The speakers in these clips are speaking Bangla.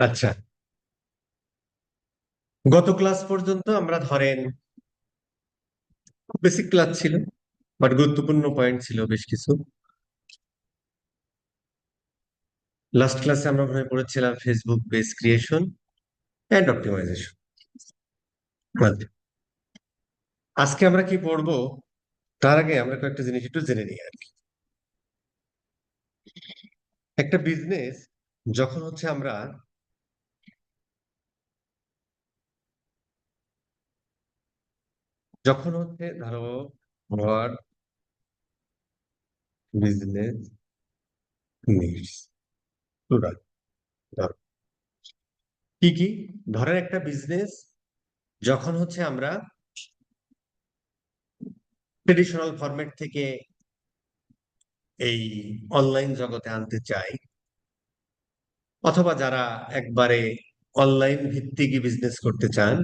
আচ্ছা, গত ক্লাস পর্যন্ত আমরা ধরেন বেসিক ক্লাস ছিল, বাট গুরুত্বপূর্ণ পয়েন্ট ছিল বেশ কিছু। লাস্ট ক্লাসে আমরা মনে হয় পড়েছিলাম Facebook page creation and optimization. আজকে আমরা কি পড়বো তার আগে আমরা কয়েকটা জিনিস একটু জেনে নিই আর কি। একটা বিজনেস যখন হচ্ছে আমরা যখন হচ্ছে ধরো আমার বিজনেস নিডস ধরো কি কি ধরেন একটা বিজনেস যখন হচ্ছে আমরা ট্রেডিশনাল ফরম্যাট থেকে এই অনলাইন জগতে আনতে চাই, অথবা যারা একবারে অনলাইন ভিত্তিক বিজনেস করতে চান,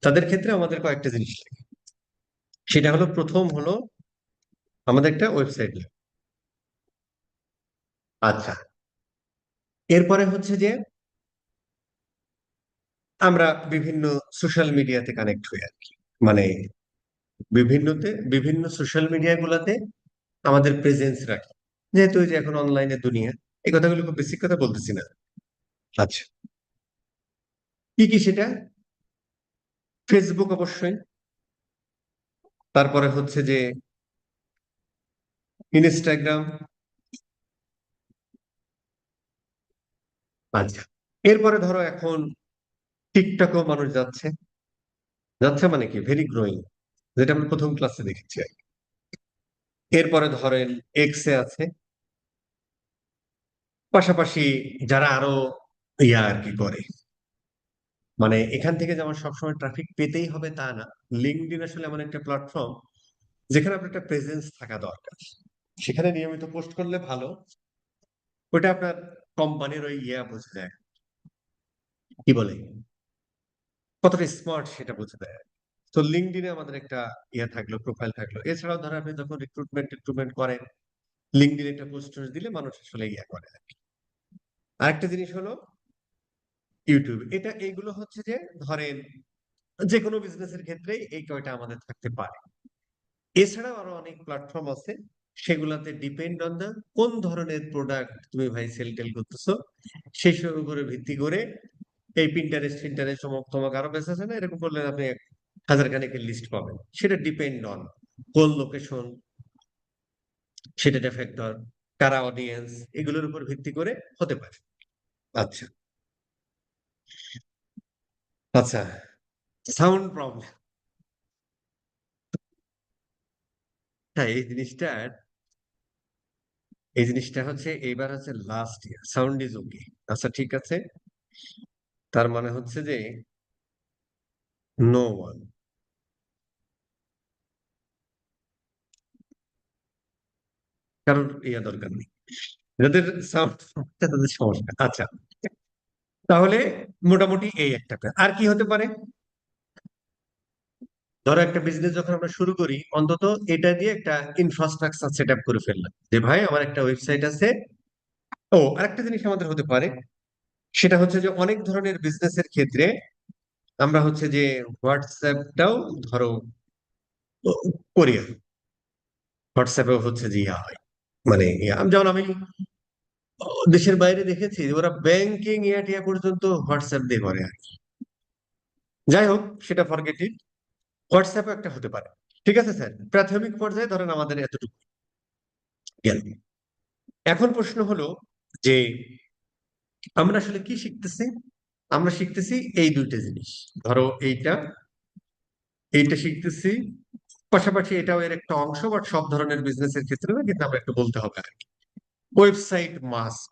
তাদের ক্ষেত্রে আমাদের কয়েকটা জিনিস লাগে। সেটা হলো, প্রথম হলো আমাদের একটা ওয়েবসাইট লাগে। আচ্ছা, এরপরে হচ্ছে যে আমরা বিভিন্ন সোশ্যাল মিডিয়াতে কানেক্ট হই আর কি। মানে বিভিন্ন সোশ্যাল মিডিয়া গুলাতে আমাদের প্রেজেন্স রাখি, যেহেতু এই যে এখন অনলাইনে দুনিয়া। এই কথাগুলো খুব বেসিক কথা বলতেছি না। আচ্ছা, কি কি সেটা? ফেসবুক অবশ্যই, তারপরে হচ্ছে যে ইনস্টাগ্রাম। আচ্ছা, এরপরে ধরো এখন টিকটকও মানুষ যাচ্ছে। যাচ্ছে মানে কি, ভেরি গ্রোয়িং, যেটা আমরা প্রথম ক্লাসে দেখেছি আর কি। এরপরে ধরেন এক্সে আছে। পাশাপাশি যারা আরো ইয়া আর কি করে, মানে এখান থেকে যেমন সবসময় ট্রাফিক পেতেই হবে তা না। লিঙ্কডইন আসলে এমন একটা প্ল্যাটফর্ম যেখানে আপনার একটা প্রেজেন্স থাকা দরকার। সেখানে নিয়মিত পোস্ট করলে ভালো। ওটা আপনার কোম্পানির ওই ইয়া বোঝা যায়, কি বলে, কতটা স্মার্ট সেটা বুঝে দেয়। তো লিঙ্কডইনে আমাদের একটা ইয়া থাকলো, প্রোফাইল থাকলো। এছাড়াও ধরেন আপনি যখন রিক্রুটমেন্ট করেন, লিঙ্কডইনে একটা পোস্ট দিলে মানুষ আসলে ইয়া করে আর কি। আরেকটা জিনিস হলো ইউটিউব। এইগুলো হচ্ছে যে ধরেন যে কোনো বিজনেসের ক্ষেত্রে এই কয়টা আমাদের থাকতে পারে। এছাড়াও আরো অনেক প্ল্যাটফর্ম আছে, সেগুলাতে ডিপেন্ড অন দা কোন ধরনের প্রোডাক্ট তুমি ভাই সেল টেল করতেছো, সেসব উপরে ভিত্তি করে এই পিন্টারেস্ট তোমাকে আরো বেশ আছে না, এরকম করলে আপনি হাজার খানেকের লিস্ট পাবেন। সেটা ডিপেন্ড অন কোন লোকেশন, সেটা একটা ফ্যাক্টর, কারা অডিয়েন্স, এগুলোর উপর ভিত্তি করে হতে পারে। আচ্ছা, আচ্ছা, সাউন্ড প্রবলেম। হ্যাঁ, এই জিনিসটা হচ্ছে এইবার হচ্ছে last year, sound is okay. আচ্ছা, ঠিক আছে। তার মানে হচ্ছে যে নো ওয়ান, কারোর ইয়া দরকার নেই, যাদের সাউন্ড তাদের সমস্যা। আচ্ছা, তাহলে মোটামুটি এই একটা plan। আর কি হতে পারে? ধরো একটা বিজনেস যখন আমরা শুরু করি, অন্তত এটা দিয়ে একটা ইনফ্রাস্ট্রাকচার সেট আপ করে ফেললাম, যে ভাই আমার একটা ওয়েবসাইট আছে। ও, আরেকটা জিনিস আমাদের হতে পারে, সেটা হচ্ছে যে অনেক ধরনের বিজনেসের ক্ষেত্রে আমরা হচ্ছে যে হোয়াটসঅ্যাপটাও ধরো করি। হোয়াটসঅ্যাপেও হচ্ছে যে ইয়া হয়, মানে যেমন আমি দেশের বাইরে দেখেছি যে ওরা ব্যাংকিং ইয়া টিয়া পর্যন্ত হোয়াটসঅ্যাপ দিয়ে করে আর কি। যাই হোক, সেটা ফরগেট ইট। হোয়াটসঅ্যাপও একটা হতে পারে। ঠিক আছে স্যার, প্রাথমিক পর্যায়ে ধরেন আমাদের এতটুকু গেল। এখন প্রশ্ন হলো যে আমরা আসলে কি শিখতেছি? আমরা শিখতেছি এই দুইটা জিনিস। ধরো এইটা এইটা শিখতেছি, পাশাপাশি এটাও এর একটা অংশ, বাট সব ধরনের বিজনেসের ক্ষেত্রে না, কিন্তু আমরা একটু বলতে হবে আর কি। ওয়েবসাইট মাস্ট,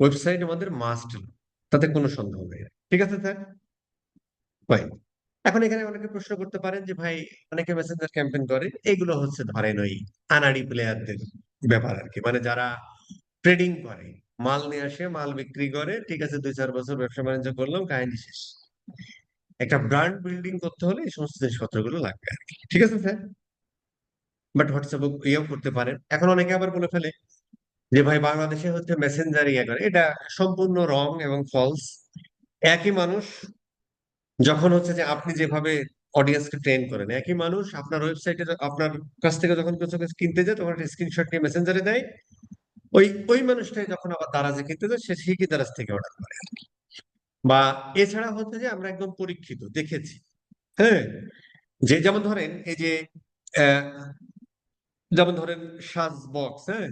ওয়েবসাইট আমাদের মাস্ট, তাতে কোনো সন্দেহ নেই। ঠিক আছে স্যার, ফাইন। এখন এখানে অনেকে প্রশ্ন করতে পারেন যে ভাই, অনেকে মেসেঞ্জার ক্যাম্পেইন করে, এগুলো হচ্ছে ধরেন ওই আনাড়ি প্লেয়ারদের ব্যাপার আর কি। মানে যারা ট্রেডিং করে, মাল নিয়ে আসে, মাল বিক্রি করে, ঠিক আছে, 2-4 বছর ব্যবসা বাণিজ্য করলাম, কাহিনী শেষ। একটা ব্র্যান্ড বিল্ডিং করতে হলে এই সমস্ত জিনিসপত্র গুলো লাগবে আর কি। ঠিক আছে স্যার, বাট হোয়াটসঅ্যাপ ইয়েও করতে পারেন। এখন অনেকে আবার বলে ফেলে যে ভাই বাংলাদেশে হচ্ছে মেসেঞ্জার ইয়ে করে, এটা সম্পূর্ণ রং এবং ফলস। একই মানুষ যখন হচ্ছে যে আপনি যেভাবে অডিয়েন্সকে ট্রেন করেন, একই মানুষ আপনার ওয়েবসাইটে আপনার কাছ থেকে যখন কিছু কিছু কিনতে যায় তখন একটা স্ক্রিনশট নিয়ে মেসেঞ্জারে দেয়। ওই ওই মানুষটাই যখন আবার দারাজে কিনতে যায়, সে ঠিকই দারাজ থেকে অর্ডার করে। বা এছাড়া হচ্ছে যে আমরা একদম পরীক্ষিত দেখেছি, হ্যাঁ, যে যেমন ধরেন এই যে আহ, যেমন ধরেন সাজ বক্স, হ্যাঁ,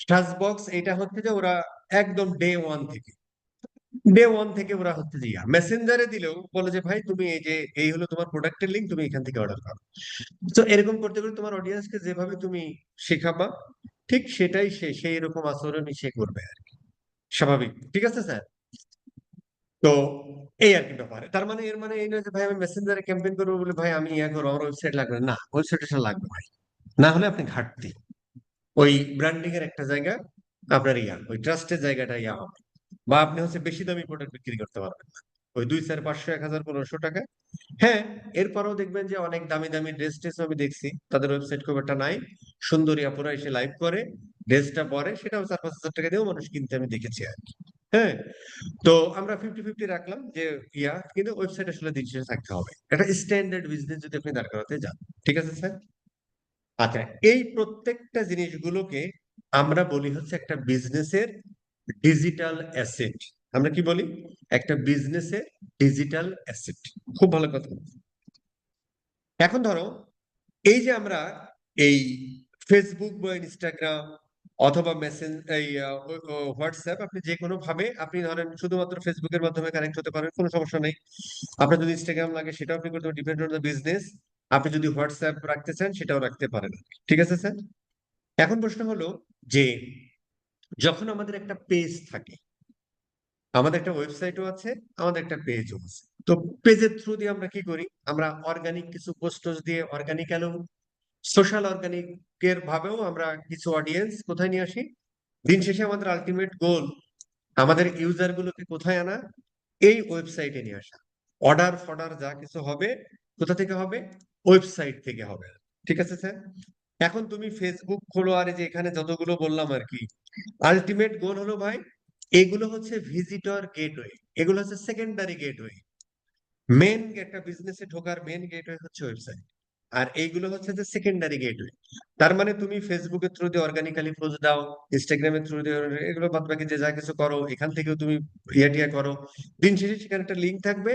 সাজ বক্স এটা হচ্ছে যে ওরা একদম ডে ওয়ান থেকে ওরা হচ্ছে যে মেসেঞ্জারে দিলেও বলে যে ভাই তুমি এই যে এই হলো তোমার প্রোডাক্টের লিঙ্ক, তুমি এখান থেকে অর্ডার করো। তো এরকম করতে করতে তোমার অডিয়েন্সকে যেভাবে তুমি শেখাবা, ঠিক সেটাই সে সেই রকম আচরণই সে করবে আর কি, স্বাভাবিক। ঠিক আছে স্যার? তো এই আর কি ব্যাপার। তার মানে এর মানে এই নয় যে ভাই আমি মেসেঞ্জারে ক্যাম্পেইন করবো বলে ভাই আমি ইয়া করবো, আমার ওয়েবসাইট লাগবে না। ওয়েবসাইট লাগবে ভাই, না হলে আপনি ঘাটতি। ওই ব্র্যান্ডিং এর একটা জায়গা আপনার ওই ট্রাস্টের জায়গাটা হবে। বা আপনি হচ্ছে বেশি দামি প্রোডাক্ট বিক্রি করতে পারবেন না, ওই 2 4 500 1000 1500 টাকা। হ্যাঁ, এরপরেও দেখবেন যে অনেক দামি দামি ড্রেস টেস আমি দেখছি, তাদের ওয়েবসাইট খুব একটা নাই, সুন্দরী আপুরা এসে লাইভ করে, ড্রেসটা পরে সেটাও 4 5 হাজার টাকা দিয়েও মানুষ কিনতে আমি দেখেছি আর কি। হ্যাঁ, তো আমরা 50-50 রাখলাম যে কিন্তু ওয়েবসাইট আসলে দিন শেষে থাকতে হবে, একটা স্ট্যান্ডার্ড বিজনেস যদি আপনি দাঁড় করাতে যান। ঠিক আছে স্যার? আচ্ছা, এই প্রত্যেকটা জিনিসগুলোকে আমরা বলি হচ্ছে একটা বিজনেসের ডিজিটাল অ্যাসেট। আমরা কি বলি? একটা বিজনেসের ডিজিটাল অ্যাসেট। খুব ভালো কথা। এখন ধরো এই যে আমরা এই ফেসবুক বা ইনস্টাগ্রাম অথবা এই হোয়াটসঅ্যাপ, আপনি যে কোনো ভাবে আপনি ধরেন শুধুমাত্র ফেসবুকের মাধ্যমে কানেক্ট হতে পারেন, কোনো সমস্যা নেই। আপনার যদি ইনস্টাগ্রাম লাগে সেটাও আপনি করতে, ডিপেন্ড অন দ্য বিজনেস। আপনি যদি হোয়াটসঅ্যাপ রাখতে চান সেটাও রাখতে পারেন। ঠিক আছে স্যার? এখন প্রশ্ন হলো যে যখন আমাদের একটা পেজ থাকে, আমাদের একটা ওয়েবসাইটও আছে, আমাদের একটা পেজও আছে, তো পেজের থ্রু দিয়ে আমরা কি করি? আমরা অর্গানিক কিছু পোস্ট দিয়ে, অর্গানিক এলো সোশ্যাল অর্গানিকের ভাবেও আমরা কিছু অডিয়েন্স কোথায় নিয়ে আসি। দিন শেষে আমাদের আলটিমেট গোল আমাদের ইউজার গুলোকে কোথায় আনা? এই ওয়েবসাইটে নিয়ে আসা। অর্ডার ফর্ডার যা কিছু হবে কোথা থেকে হবে? ওয়েবসাইট থেকে হবে। ঠিক আছে স্যার? এখন তুমি ফেসবুক খোলো, আর এই যে এখানে যতগুলো বললাম আর কি, আলটিমেট গোল হলো ভাই, এগুলো হচ্ছে ভিজিটর গেটওয়ে, এগুলো হচ্ছে সেকেন্ডারি গেটওয়ে। মেন একটা বিজনেসে ঢোকার মেন গেটওয়ে হচ্ছে ওয়েবসাইট, আর এইগুলো হচ্ছে যে সেকেন্ডারি গেটওয়ে। তার মানে তুমি ফেসবুকের থ্রু দিয়ে অর্গানিক্যালি পোস্ট দাও, ইনস্টাগ্রামের থ্রু দিয়ে, এগুলো বাদ বাকি যে যা কিছু করো এখান থেকেও তুমি টিয়া করো, দিন শেষে সেখানে একটা লিঙ্ক থাকবে।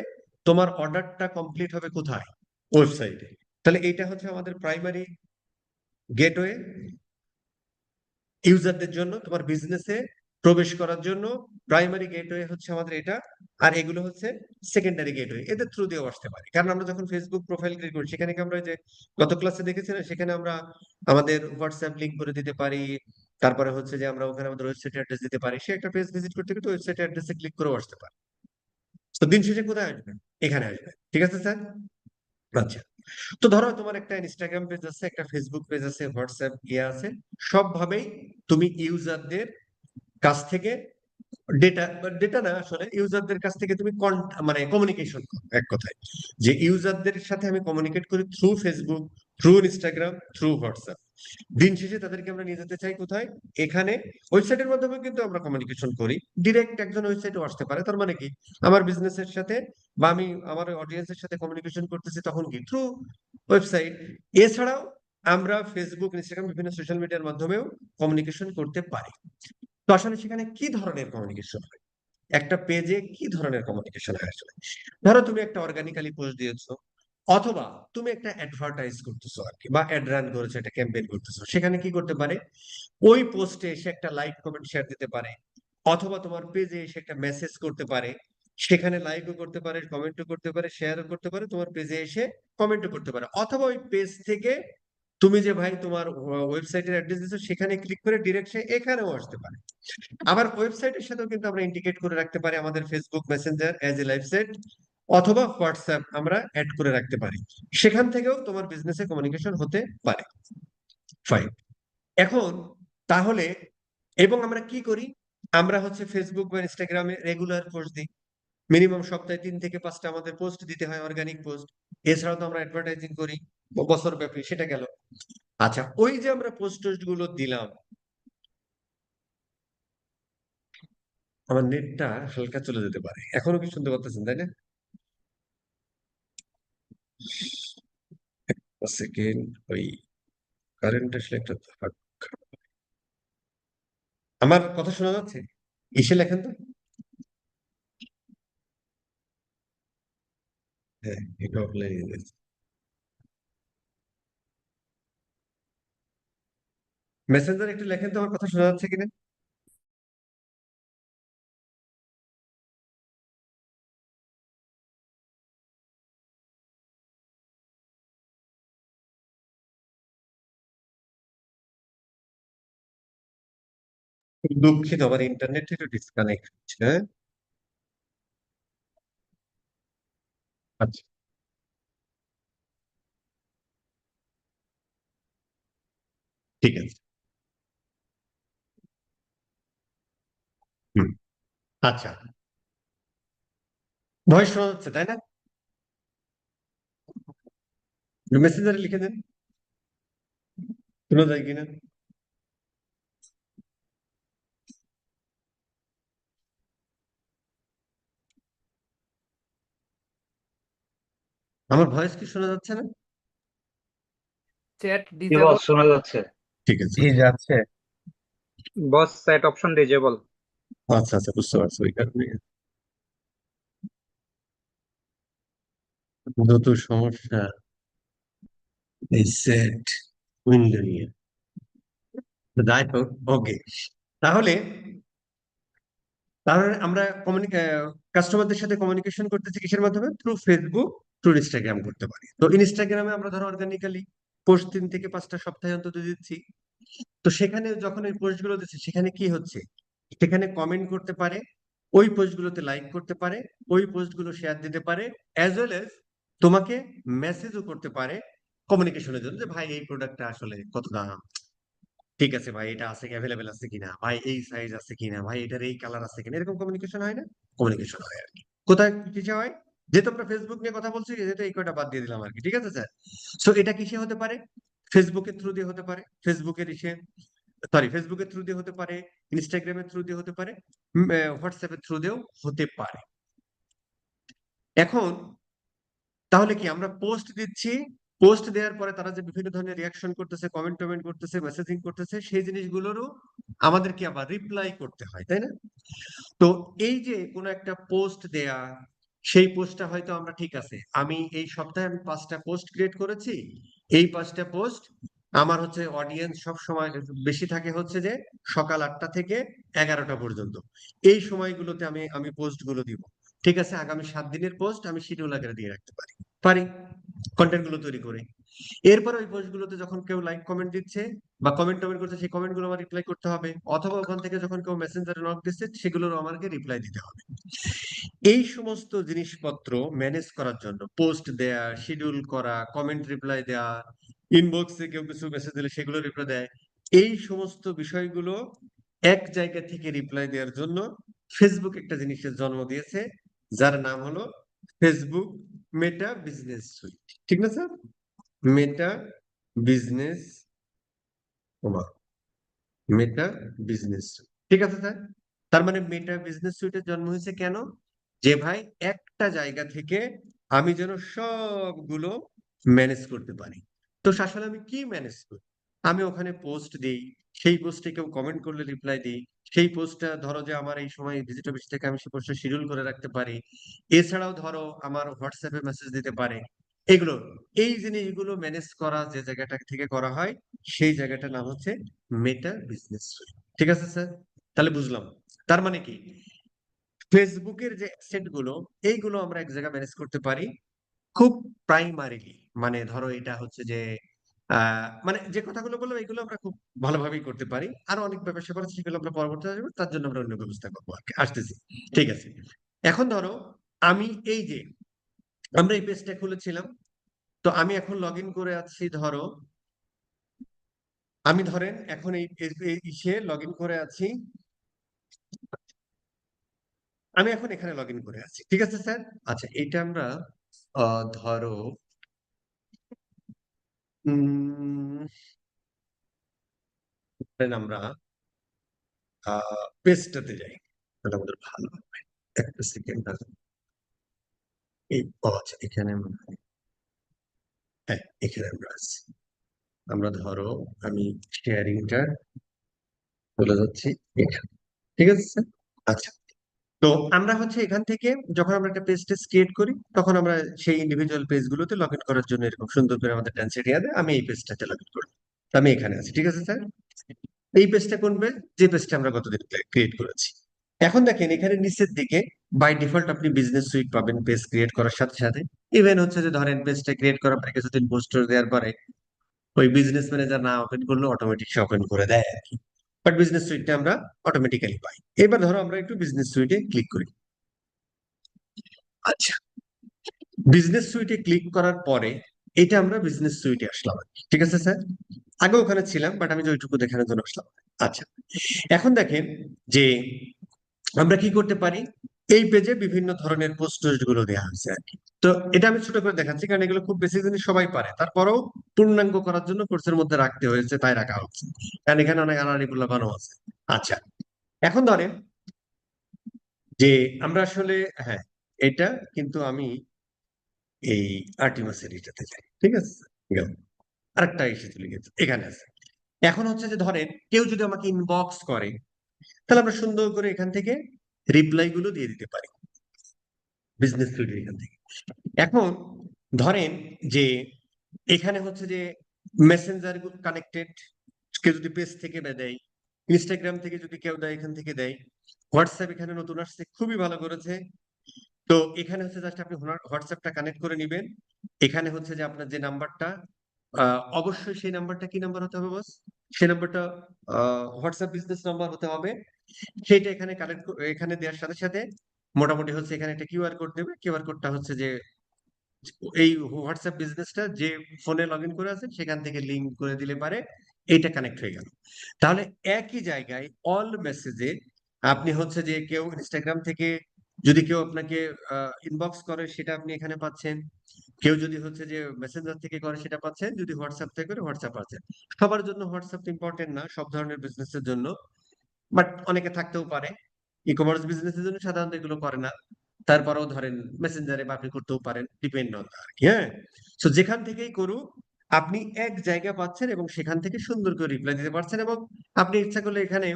তোমার অর্ডারটা কমপ্লিট হবে কোথায়? ওয়েবসাইটে। তাহলে এইটা হচ্ছে আমাদের প্রাইমারি গেটওয়ে ইউজারদের জন্য, তোমার বিজনেসে প্রবেশ করার জন্য প্রাইমারি গেটওয়ে হচ্ছে আমাদের এটা। আর এগুলো হচ্ছে সেকেন্ডারি গেটওয়ে, এদের থ্রু দিয়েও আসতে পারে। কারণ আমরা যখন ফেসবুক প্রোফাইল ক্রিয়েট করি সেখানে কি আমরা ওই যে গত ক্লাসে দেখেছি না, সেখানে আমরা আমাদের হোয়াটসঅ্যাপ লিংক করে দিতে পারি, তারপরে হচ্ছে যে আমরা ওখানে আমাদের ওয়েবসাইট অ্যাড্রেস দিতে পারি। সে একটা পেজ ভিজিট করতে কিন্তু ওয়েবসাইট অ্যাড্রেসে ক্লিক করেও আসতে পারে। তো দিন শেষে কোথায় আসবে? এখানে আসবে। ঠিক আছে স্যার? আচ্ছা, তো ধরো তোমার একটা ইনস্টাগ্রাম পেজ আছে, একটা ফেসবুক পেজ আছে, হোয়াটসঅ্যাপ আছে, সব ভাবেই তুমি ইউজারদের কাছ থেকে ডেটা, ডেটা না আসলে ইউজারদের কাছ থেকে তুমি মানে কমিউনিকেশন করো এক কথায়, যে ইউজারদের সাথে আমি কমিউনিকেট করি through Facebook, through Instagram, through WhatsApp. দিন শেষে তাদেরকে আমরা নিয়ে যেতে চাই কোথায়? এখানে ওয়েবসাইটের মাধ্যমে কিন্তু আমরা কমিউনিকেশন করি, ডিরেক্ট একজন ওয়েবসাইটে আসতে পারে। তার মানে কি আমার বিজনেসের সাথে বা আমি আমার অডিয়েন্সের সাথে কমিউনিকেশন করতেছি তখন কি থ্রু ওয়েবসাইট। এছাড়াও আমরা ফেসবুক, ইনস্টাগ্রাম, বিভিন্ন সোশ্যাল মিডিয়ার মাধ্যমেও কমিউনিকেশন করতে পারি। তো আসলে সেখানে কি ধরনের কমিউনিকেশন হয়? একটা পেজে কি ধরনের কমিউনিকেশন হয় আসলে? ধরো তুমি একটা অর্গানিক্যালি পোস্ট দিয়েছো, অথবা তুমি একটা অ্যাডভার্টাইজ করতেছো আর কি, বা অ্যাড রান করেছো, একটা ক্যাম্পেইন করতেছো, সেখানে কি করতে পারে? ওই পোস্টে এসে একটা লাইক কমেন্ট শেয়ার দিতে পারে, অথবা তোমার পেজে এসে একটা মেসেজ করতে পারে, সেখানে লাইকও করতে পারে, কমেন্টও করতে পারে, শেয়ারও করতে পারে, তোমার পেজে এসে কমেন্টও করতে পারে, অথবা ওই পেজ থেকে তুমি যে ভাই তোমার ওয়েবসাইটের অ্যাড্রেস দিচ্ছ সেখানে ক্লিক করে ডিরেক্ট সে এখানেও আসতে পারে। আবার ওয়েবসাইটের সাথেও কিন্তু আমরা ইন্ডিকেট করে রাখতে পারি আমাদের Facebook Messenger as a live set, অথবা হোয়াটসঅ্যাপ আমরা অ্যাড করে রাখতে পারি, সেখান থেকেও তোমার বিজনেসে কমিউনিকেশন হতে পারে। ফাইন। এখন তাহলে এবং আমরা কি করি? আমরা হচ্ছে ফেসবুক বা ইনস্টাগ্রামে রেগুলার পোস্ট দিই, মিনিমাম সপ্তাহে 3 থেকে 5টা আমাদের পোস্ট দিতে হয়, অর্গানিক পোস্ট। এছাড়াও তো আমরা অ্যাডভার্টাইজিং করি বছর ব্যাপী, সেটা গেল। আচ্ছা, ওই যে আমরা পোস্ট টোস্ট গুলো দিলাম, আমার নেটটা হালকা চলে যেতে পারে। এখনো কি শুনতে পাচ্ছেন, তাই না? সেকেন্ড। ওই কারেন্ট আসলে একটা ধাক্কা। আমার কথা শোনা যাচ্ছে? ইসে লেখেন তো। হ্যাঁ, এটা অফলাইনে। মেসেঞ্জার একটু লেখেন তো, আমার কথা শোনা যাচ্ছে কিনা। দুঃখিত, আমার ইন্টারনেট একটু ডিসকানেক্ট হচ্ছে, হ্যাঁ। আচ্ছা, ঠিক আছে। হুম। আচ্ছা, ভয়েস শোনা যাচ্ছে তাই না? মেসেঞ্জারে লিখে দেন, শোনা যায় কিনা। আমার ভয়েস কি শোনা যাচ্ছে না? চ্যাট কি বস, ডিজেবল। শোনা যাচ্ছে? ঠিক আছে। জি যাচ্ছে। বস, সেট অপশন ডিজেবল। আচ্ছা আচ্ছা, বুঝতে পারছি ওই কারণে। যত সমস্যা এই সেট উইন্ডো নিয়ে। যাই হোক, ওকে। তাহলে তাহলে আমরা কাস্টমারদের সাথে কমিউনিকেশন করতেছি কিসের মাধ্যমে? থ্রু ফেসবুক, থ্রু ইনস্টাগ্রাম করতে পারি। তো ইনস্টাগ্রামে আমরা ধরো অর্গানিক্যালি পোস্ট 3 থেকে 5টা সপ্তাহে অন্তত দিচ্ছি। তো সেখানে যখন ওই পোস্ট গুলো দিচ্ছি, সেখানে কি হচ্ছে? সেখানে কমেন্ট করতে পারে, ওই পোস্ট গুলোতে লাইক করতে পারে, ওই পোস্ট গুলো শেয়ার দিতে পারে, অ্যাজ ওয়েল এজ তোমাকে মেসেজও করতে পারে কমিউনিকেশনের জন্য, যে ভাই এই প্রোডাক্টটা আসলে কত দাম, ঠিক আছে ভাই এটা আছে অ্যাভেলেবেল আছে কিনা, ভাই এই সাইজ আছে কিনা, ভাই এটার এই কালার আছে কিনা, এরকম কমিউনিকেশন হয় না? কমিউনিকেশন হয় আর কি। কোথায় কিসে হয়? যেহেতু আমরা ফেসবুক নিয়ে কথা বলছি, যেহেতু এই কয়টা বাদ দিয়ে দিলাম আর কি, ঠিক আছে স্যার। সো এটা কিসে হতে পারে? ফেসবুকের থ্রু দিয়ে হতে পারে, ফেসবুকের ইসে, সরি, ফেসবুকের থ্রু দিয়ে হতে পারে, ইনস্টাগ্রামের থ্রু দিয়ে হতে পারে, হোয়াটসঅ্যাপের থ্রু দিয়েও হতে পারে। এখন তাহলে কি আমরা পোস্ট দিচ্ছি, পোস্ট দেওয়ার পরে তারা যে বিভিন্ন ধরনের রিয়াকশন করতেছে, কমেন্ট টমেন্ট করতেছে, মেসেজিং করতেছে, সেই জিনিসগুলোরও আমাদেরকে আবার রিপ্লাই করতে হয়, তাই না? তো এই যে কোনো একটা পোস্ট দেয়া, সেই পোস্টটা হয়তো আমরা, ঠিক আছে, আমি এই সপ্তাহে আমি 5টা পোস্ট ক্রিয়েট করেছি। এই 5টা পোস্ট আমার হচ্ছে অডিয়েন্স সব সময় বেশি থাকে হচ্ছে যে সকাল 8টা থেকে 11টা পর্যন্ত। এই সময়গুলোতে আমি আমি পোস্ট গুলো দিব। ঠিক আছে, আগামী 7 দিনের পোস্ট আমি শিডিউল আকারে দিয়ে রাখতে পারি, পারি, কন্টেন্ট গুলো তৈরি করে। এরপরে ওই পোস্ট গুলোতে যখন কেউ লাইক কমেন্ট দিচ্ছে বা কমেন্ট টমেন্ট করছে, সেই কমেন্ট গুলো আমার রিপ্লাই করতে হবে, অথবা ওখান থেকে যখন কেউ মেসেঞ্জারে নক দিচ্ছে, সেগুলোর আমাকে রিপ্লাই দিতে হবে। এই সমস্ত জিনিসপত্র ম্যানেজ করার জন্য, পোস্ট দেয়া, শিডিউল করা, কমেন্ট রিপ্লাই দেয়া, ইনবক্সে কেউ কিছু মেসেজ দিলে সেগুলো রিপ্লাই দেয়, এই সমস্ত বিষয়গুলো এক জায়গা থেকে রিপ্লাই দেওয়ার জন্য ফেসবুক একটা জিনিসের জন্ম দিয়েছে, যার নাম হলো ফেসবুক মেটা বিজনেস সুইট। ঠিক না স্যার? মেটা বিজনেস, মেটা বিজনেস সুইট, ঠিক আছে স্যার। তার মানে মেটা বিজনেস সুইটের জন্ম হয়েছে কেন? যে ভাই একটা জায়গা থেকে আমি যেন সবগুলো ম্যানেজ করতে পারি। তো আসলে আমি কি ম্যানেজ করি? আমি ওখানে পোস্ট দিই, সেই পোস্টে কেউ কমেন্ট করলে রিপ্লাই দিই, সেই পোস্টটা ধরো যে আমার এই সময় ভিজিট অফিস থেকে আমি সেই পোস্টটা শিডিউল করে রাখতে পারি। এছাড়াও ধরো আমার হোয়াটসঅ্যাপে মেসেজ দিতে পারে। এগুলো, এই জিনিসগুলো ম্যানেজ করা যে জায়গাটা থেকে করা হয়, সেই জায়গাটার নাম হচ্ছে মেটা বিজনেস সুইট। ঠিক আছে স্যার? তাহলে বুঝলাম। তার মানে কি, ফেসবুকের যে অ্যাসেট গুলো, এইগুলো আমরা এক জায়গায় ম্যানেজ করতে পারি খুব প্রাইমারিলি। মানে ধরো এটা হচ্ছে যে মানে যে কথাগুলো বললাম, এগুলো আমরা খুব ভালোভাবেই করতে পারি। আরো অনেক ব্যবসা করা আছে, সেগুলো আমরা পরবর্তী আসবো, তার জন্য আমরা অন্য ব্যবস্থা করবো আর কি, আসতেছি। ঠিক আছে, এখন ধরো আমি এই যে আমরা এই পেজটা খুলেছিলাম, তো আমি এখন লগ ইন করে আছি, ধরো আমি ধরেন এখন এই ইসে লগ ইন করে আছি, আমি এখন এখানে লগ ইন করে আছি, ঠিক আছে স্যার। আচ্ছা, এটা আমরা ধরো উম ধরেন আমরা পেজটাতে যাই। তাহলে আমাদের ভালো হবে। একটা সেকেন্ড। এই আচ্ছা, এখানে হ্যাঁ, এখানে আমরা আছি। আমরা ধরো, আমি শেয়ারিংটা চলে যাচ্ছি এখানে। ঠিক আছে স্যার? আচ্ছা। তো আমরা হচ্ছে এখান থেকে যখন আমরা একটা পেজ টেস্ট ক্রিয়েট করি, তখন আমরা সেই ইন্ডিভিজুয়াল পেজগুলোতে লগ ইন করার জন্য এরকম সুন্দর করে আমাদের ডান সাইডে আছে, আমি এই পেজটাতে লগ ইন করবো। তো আমি এখানে আছি, ঠিক আছে স্যার? এই পেজটা কোন পেজ? যে পেজটা আমরা গতদিন ক্রিয়েট করেছি। এখন দেখেন এখানে নিচের দিকে বাই ডিফল্ট আপনি বিজনেস সুইট পাবেন পেজ ক্রিয়েট করার সাথে সাথে। ইভেন হচ্ছে যে ধরেন পেজটা ক্রিয়েট করার পরে কিছুদিন পোস্টার দেওয়ার পরে ওই বিজনেস ম্যানেজার না ওপেন করলে অটোমেটিক সে ওপেন করে দেয় আর কি। বাট বিজনেস সুইটটা আমরা অটোমেটিক্যালি পাই। এবার ধরো আমরা একটু বিজনেস সুইটে ক্লিক করি। আচ্ছা, বিজনেস সুইটে ক্লিক করার পরে এটা আমরা বিজনেস সুইটে আসলাম আর কি। ঠিক আছে স্যার? আগে ওখানে ছিলাম, বাট আমি যে ওইটুকু দেখানোর জন্য আসলাম। আচ্ছা, এখন দেখেন যে আমরা কি করতে পারি। এই পেজে বিভিন্ন ধরনের পোস্ট টোস্ট গুলো দেওয়া হয়েছে আর কি। তো এটা আমি ছোট করে দেখাচ্ছি, কারণ এগুলো খুব বেশি জিনিস সবাই পারে, তারপরেও পূর্ণাঙ্গ করার জন্য কোর্সের মধ্যে রাখতে হয়েছে, তাই রাখা হচ্ছে। কারণ এখানে অনেক আনাড়ি বানানো আছে। আচ্ছা, এখন ধরেন যে আমরা আসলে, হ্যাঁ, এটা কিন্তু আমি এই আর্টিমাসের এটাতে যাই, ঠিক আছে? গেল। আরেকটা এসে চলে গেছে, এখানে আছে। এখন হচ্ছে যে ধরেন কেউ যদি আমাকে ইনবক্স করে, তাহলে আমরা সুন্দর করে এখান থেকে রিপ্লাই গুলো দিয়ে দিতে পারি বিজনেস সুইটের এখান থেকে। এখন ধরেন যে এখানে হচ্ছে যে মেসেঞ্জার কানেক্টেড, কেউ যদি পেজ থেকে দেয়, ইনস্টাগ্রাম থেকে যদি কেউ দেয় এখান থেকে দেয়, হোয়াটসঅ্যাপ এখানে নতুন আসছে, খুবই ভালো করেছে। তো এখানে হচ্ছে জাস্ট আপনি হোয়াটসঅ্যাপটা কানেক্ট করে নিবেন। এখানে হচ্ছে যে আপনার যে নাম্বারটা, অবশ্যই সেই নাম্বারটা কি নাম্বার হতে হবে বস? সেই নাম্বারটা হোয়াটসঅ্যাপ বিজনেস নাম্বার হতে হবে। সেইটা এখানে কানেক্ট, এখানে দেওয়ার সাথে সাথে মোটামুটি হচ্ছে এখানে একটা কিউআর কোড দেবে। কিউআর কোডটা হচ্ছে যে এই হোয়াটসঅ্যাপ বিজনেসটা যে ফোনে লগ ইন করে আছে সেখান থেকে লিঙ্ক করে দিলে পারে এইটা কানেক্ট হয়ে গেল। তাহলে একই জায়গায় অল মেসেজে আপনি হচ্ছে যে কেউ ইনস্টাগ্রাম থেকে যদি কেউ আপনাকে ইনবক্স করে সেটা আপনি এখানে পাচ্ছেন। কেউ যদি হচ্ছে যে মেসেঞ্জার থেকে করে সেটা পাচ্ছেন, যদি হোয়াটসঅ্যাপ থেকে করে হোয়াটসঅ্যাপ পাচ্ছেন। সবার জন্য হোয়াটসঅ্যাপ ইম্পর্টেন্ট না সব ধরনের বিজনেসের জন্য, বাট অনেকে থাকতেও পারে। ই কমার্স বিজনেসের জন্য সাধারণত এগুলো করে না। তারপরেও ধরেন মেসেঞ্জারে বা আপনি করতেও পারেন, ডিপেন্ড অন আর কি। হ্যাঁ, তো যেখান থেকেই করুক আপনি এক জায়গা পাচ্ছেন এবং সেখান থেকে সুন্দর করে রিপ্লাই দিতে পারছেন। এবং আপনি ইচ্ছা করলে এখানে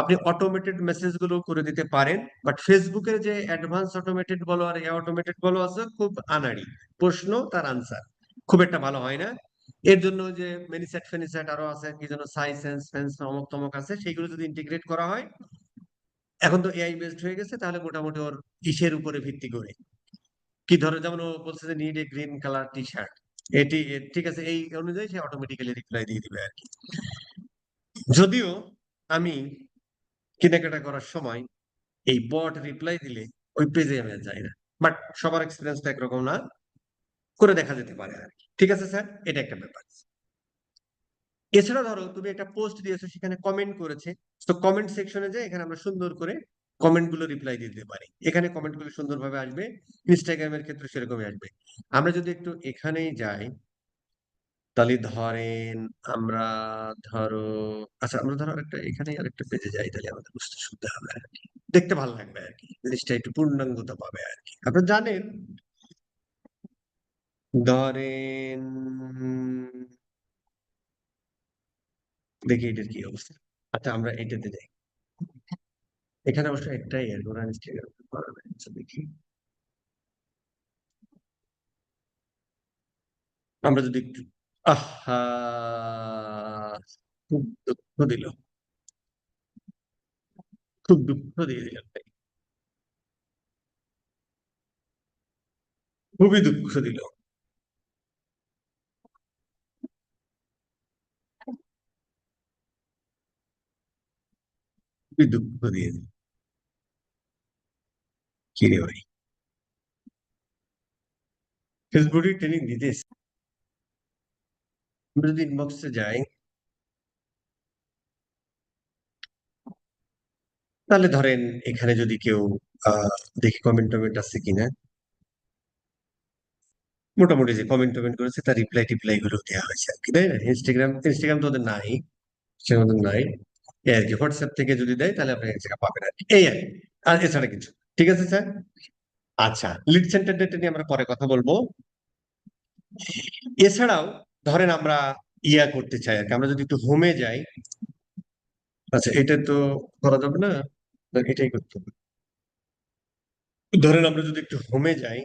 আপনি অটোমেটেড মেসেজ গুলো করে দিতে পারেন। বাট ফেসবুকের যে অ্যাডভান্স অটোমেটেড বলো আর অটোমেটেড বলো আছে, খুব আনাড়ি। প্রশ্ন তার আনসার খুব একটা ভালো হয় না। এর জন্য যে মেনিস্যাট ফেনিস্যাট আরো আছে কি যেন, সাইসেন্স ফেন্স অমুক তমক আছে, সেইগুলো যদি ইন্টিগ্রেট করা হয়, এখন তো এআই বেসড হয়ে গেছে, তাহলে মোটামুটি ওর ইসের উপরে ভিত্তি করে কি ধরো, যেমন ও বলছে যে need a green colour T shirt, ঠিক আছে, এই অনুযায়ী সে অটোমেটিক্যালি রিপ্লাই দিয়ে দিবে আর কি। যদিও আমি কেনাকাটা করার সময় এই বট রিপ্লাই দিলে ওই পেজে আমি আর যাই না। বাট সবার এক্সপিরিয়েন্স তো একরকম না, করে দেখা যেতে পারে আর কি। ঠিক আছে স্যার, এটা একটা ব্যাপার। এছাড়া ধরো তুমি একটা পোস্ট দিয়েছো, সেখানে কমেন্ট করেছে, তো কমেন্ট সেকশনে যে এখানে আমরা সুন্দর করে কমেন্ট গুলো রিপ্লাই দিতে পারি। এখানে কমেন্ট গুলো সুন্দরভাবে আসবে। ইনস্টাগ্রামের ক্ষেত্রে সেরকমই আসবে। আমরা যদি একটু এখানেই যাই, তাহলে ধরেন আমরা ধরো, আচ্ছা আমরা ধরো একটা এখানে আরেকটা পেজে যাই, তাহলে আমাদের বুঝতে সুবিধা হবে আর কি, দেখতে ভালো লাগবে আর কি, জিনিসটা একটু পূর্ণাঙ্গতা পাবে আর কি। আপনারা জানেন, ধরেন দেখি এটার কি অবস্থা। আচ্ছা, আমরা এটাতে যাই। এখানে অবশ্য একটাই এর ওরা ইনস্টাগ্রাম করাবে। আচ্ছা দেখি, আমরা যদি একটু, আহা, খুব দুঃখ দিল, খুব দুঃখ দিয়ে দিলাম ভাই, খুবই দুঃখ দিল, খুবই দুঃখ দিয়ে দিল। কি রে ভাই, ফেসবুকে ট্রেনিং দিতেছে। আমরা যদি ইনবক্সে যাই, তাহলে ধরেন এখানে যদি কেউ দেখি কমেন্ট টমেন্ট আছে কিনা, মোটামুটি যে কমেন্ট টমেন্ট করেছে তার রিপ্লাই টিপ্লাই গুলো দেওয়া হয়েছে আর কি, তাই না? ইনস্টাগ্রাম ইনস্টাগ্রাম তো ওদের নাই, সেরকম ওদের নাই। এই আর কি, হোয়াটসঅ্যাপ থেকে যদি দেয় তাহলে আপনি এক জায়গা পাবেন আর কি, এই আর কি। আর এছাড়া কিছু, ঠিক আছে স্যার? আচ্ছা, লিড সেন্টার ডেটা নিয়ে আমরা পরে কথা বলবো। এছাড়াও ধরেন আমরা ইয়া করতে চাই আর কি, আমরা যদি একটু হোমে যাই। আচ্ছা, এটা তো করা যাবে না, না, এটাই করতে হবে। ধরেন আমরা যদি একটু হোমে যাই,